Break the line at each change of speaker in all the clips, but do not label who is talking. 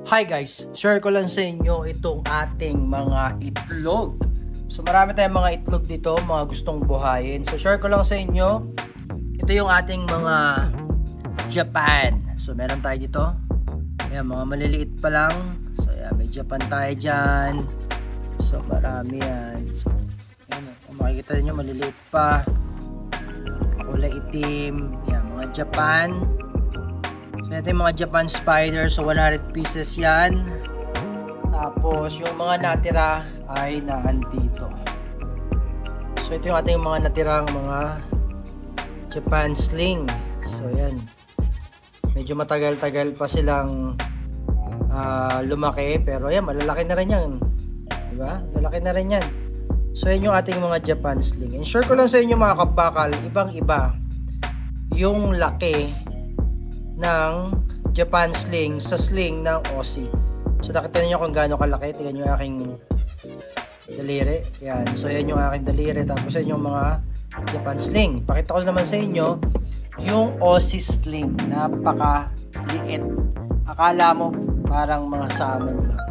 Hi guys, share ko lang sa inyo itong ating mga itlog. So marami tayong mga itlog dito, mga gustong buhayin. So share ko lang sa inyo, ito yung ating mga Japan. So meron tayo dito, ayan, mga maliliit pa lang. So ayan, may Japan tayo dyan. So marami yan. So ayan, kung makikita niyo maliliit pa, kulay itim, ayan, mga Japan. So ito yung mga Japan Spider, so 100 pieces yan. Tapos yung mga natira ay naandito. So ito yung ating mga natirang mga Japan Sling. So yan, medyo matagal-tagal pa silang lumaki, pero yan, malalaki na rin yan, diba? Lalaki na rin yan. So yan yung ating mga Japan Sling. And share ko lang sa inyo mga kabakal, ibang-iba yung laki ng Japan Sling sa sling ng Aussie. So nakita niyo kung gaano kalaki. Tingnan niyo yung aking daliri. Yan. So yan yung aking daliri. Tapos yan yung mga Japan Sling. Pakita ko naman sa inyo yung Aussie Sling. Napaka-liit. Akala mo parang mga salmon lang.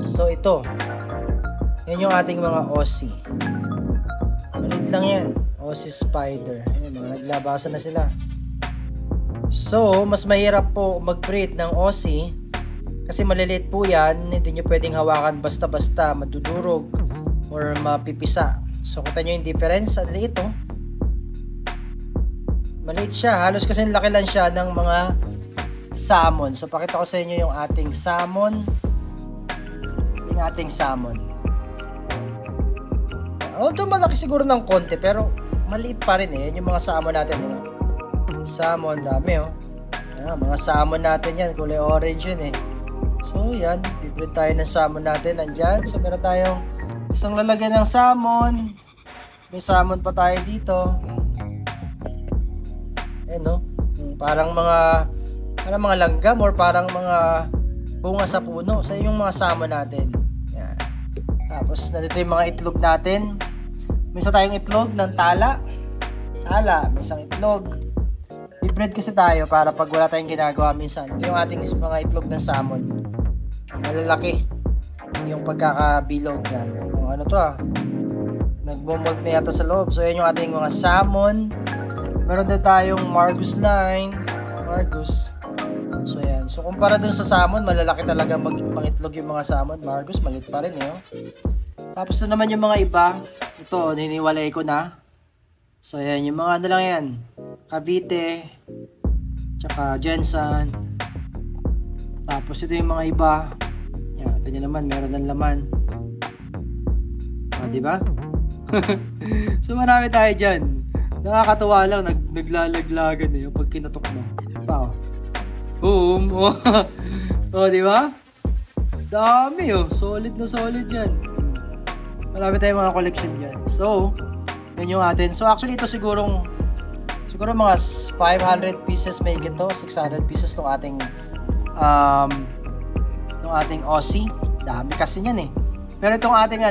So ito. Yan yung ating mga Aussie. Maliit lang yan. Aussie Spider. Ayan, mga naglabasan na sila. So, mas mahirap po mag-breed ng Aussie kasi maliliit po yan, hindi nyo pwedeng hawakan basta-basta, madudurog or mapipisa. So, kita nyo yung difference, ang liit oh. Maliit siya, halos kasi laki lang siya ng mga salmon. So, pakita ko sa inyo yung ating salmon. Yung ating salmon. Although malaki siguro ng konti, pero maliit pa rin eh. Yan yung mga salmon natin eh. Salmon, dami oh. Ayan, mga salmon natin yan, kulay orange yun eh. So yan, bibili tayo ng salmon natin, nandyan. So meron tayong isang lalagyan ng salmon. May salmon pa tayo dito. Ayan no, parang mga langgam or parang mga bunga sa puno. So yung mga salmon natin. Yan. Tapos nandito yung mga itlog natin. May isa tayong itlog ng tala. May isang itlog. I-breed kasi tayo para pag wala tayong ginagawa minsan. Ito yung ating mga itlog ng salmon. Malalaki yung pagkakabilog yan. Ano to nagmo-molt na yata sa loob. So yan yung ating mga salmon. Meron din tayong Margus line. Margus. So yan. So kumpara dun sa salmon, malalaki talaga mag-itlog yung mga salmon. Margus, maliit pa rin eh. Tapos na naman yung mga iba. Ito, niniwalay ko na. So yan, yung mga ano lang yan. Cavite, tsaka Jensen. Tapos ito yung mga iba. Yan, ito nyo naman, meron ng laman. Diba? So marami tayo dyan. Nakakatuwa lang, naglalaglagan eh, pag kinatok mo. Wow. Boom! Diba? Dami oh, solid na solid yan. Marami tayong mga collection dyan. So, yan yung atin. So actually ito siguro mga 500 pieces may gito, 600 pieces tong ating Aussie. Dami kasi niyan eh. Pero itong ating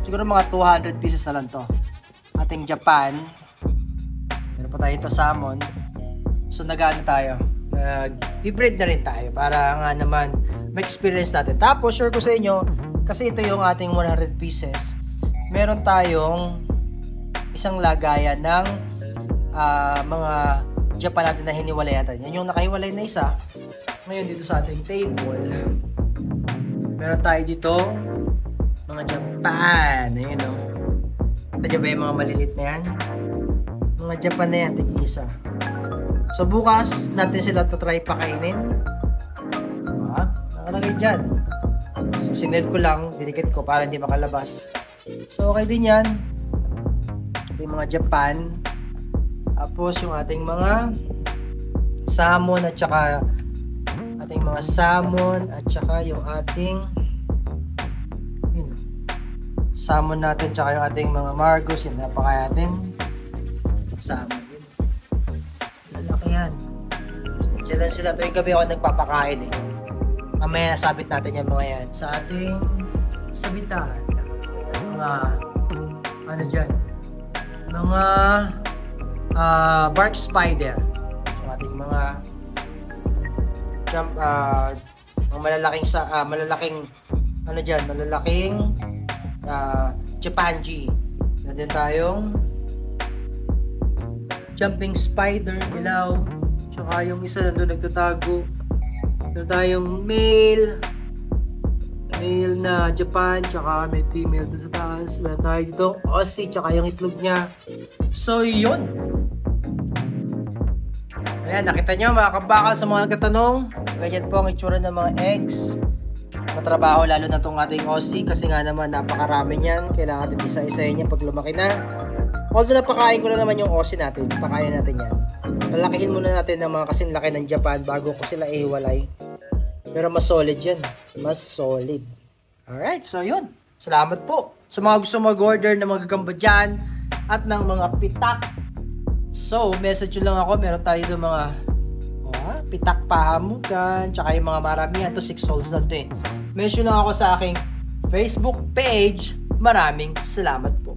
siguro mga 200 pieces na lang to. Ating Japan. Meron pa tayo ito salmon. So nag-ano tayo? I-breed na rin tayo para nga naman ma-experience natin. Tapos share ko sa inyo kasi ito yung ating 100 pieces. Meron tayong isang lagayan ng mga Japan natin na hiniwalay natin. Yan yung nakahiwalay na isa. Ngayon dito sa ating table, meron tayo dito mga Japan. Ayun o. Ito ba yung mga malilit na yan? Mga Japan na yan, tig-isa. So bukas natin sila try pakainin. Nakalagay dyan. So sinel ko lang, dinikit ko para hindi makalabas. So okay din yan. Yung mga Japan. Tapos yung ating mga salmon at saka yung ating salmon natin tsaka yung ating mga Margus. Yung napakain natin salmon. Lalaki yan. So dyan lang sila. Tuwing gabi ako nagpapakain eh. Mamaya nasabit natin yung mga yan sa ating sabitan. Mga dyan, mga bark spider. So ating mga Ang malalaking ano diyan, malalaking chimpanzee. Meron din tayong jumping spider, ilaw. Tsaka yung isa nandun nagtatago. Meron tayong male na Japan, tsaka may female doon sa taas. Meron tayo dito Aussie, tsaka yung itlog niya. So yun. Ayan, nakita nyo mga kabakal sa mga nagtatanong. Ganyan po ang itsura ng mga eggs. Matrabaho lalo na itong ating Aussie kasi nga naman napakarami niyan. Kailangan din isa-isahin niya pag lumaki na. Although napakain ko na naman yung Aussie natin, pakain natin yan. Lalakihin muna natin ng mga kasing laki ng Japan bago ko sila ihiwalay. Pero mas solid yan. Mas solid. Alright, so yun. Salamat po sa mga gusto mag-order ng mga gagamba dyan at ng mga pitak. So, message nyo lang ako. Meron tayo ng mga pitak pahamugan, tsaka yung mga maramihan. Ito 6 souls na ito eh. Mention lang ako sa aking Facebook page. Maraming salamat po.